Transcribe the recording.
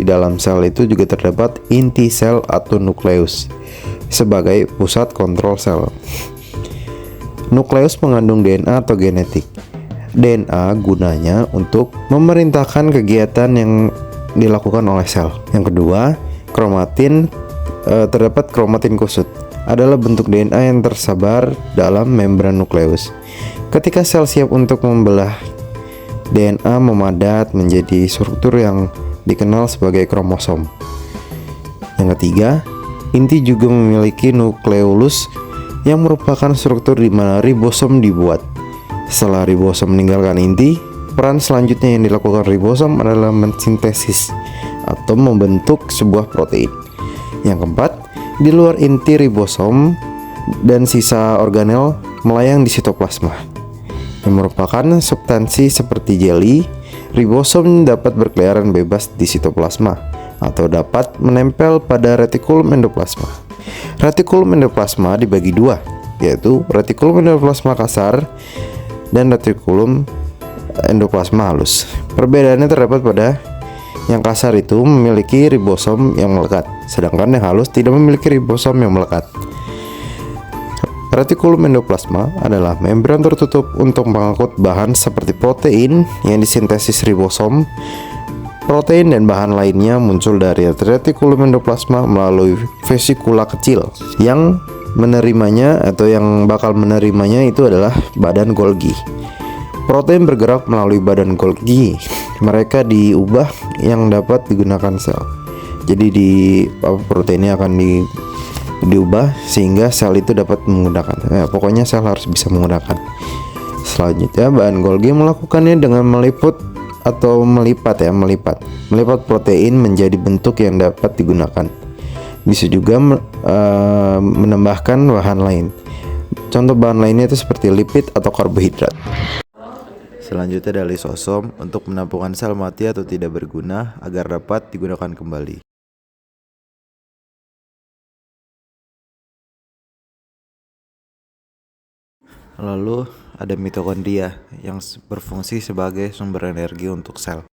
dalam sel itu juga terdapat inti sel atau nukleus sebagai pusat kontrol sel. Nukleus mengandung DNA atau genetik. DNA gunanya untuk memerintahkan kegiatan yang dilakukan oleh sel. Yang kedua, kromatin. Terdapat kromatin kusut adalah bentuk DNA yang tersebar dalam membran nukleus. Ketika sel siap untuk membelah, DNA memadat menjadi struktur yang dikenal sebagai kromosom. Yang ketiga, inti juga memiliki nukleolus yang merupakan struktur di mana ribosom dibuat. Setelah ribosom meninggalkan inti, peran selanjutnya yang dilakukan ribosom adalah mensintesis atau membentuk sebuah protein. Yang keempat, di luar inti ribosom dan sisa organel melayang di sitoplasma, yang merupakan substansi seperti jeli. Ribosom dapat berkeliaran bebas di sitoplasma atau dapat menempel pada retikulum endoplasma. Retikulum endoplasma dibagi dua, yaitu retikulum endoplasma kasar dan retikulum endoplasma halus. Perbedaannya terdapat pada yang kasar itu memiliki ribosom yang melekat, sedangkan yang halus tidak memiliki ribosom yang melekat. Retikulum endoplasma adalah membran tertutup untuk mengangkut bahan seperti protein yang disintesis ribosom. Protein dan bahan lainnya muncul dari retikulum endoplasma melalui vesikula kecil. Yang menerimanya atau yang bakal menerimanya itu adalah badan Golgi. Protein bergerak melalui badan Golgi. Mereka diubah yang dapat digunakan sel. Jadi proteinnya akan diubah sehingga sel itu dapat menggunakan. Pokoknya sel harus bisa menggunakan. Selanjutnya, bahan Golgi melakukannya dengan melipat protein menjadi bentuk yang dapat digunakan. Bisa juga menambahkan bahan lain. Contoh bahan lainnya itu seperti lipid atau karbohidrat. Selanjutnya ada lisosom untuk menampung sel mati atau tidak berguna agar dapat digunakan kembali. Lalu ada mitokondria yang berfungsi sebagai sumber energi untuk sel.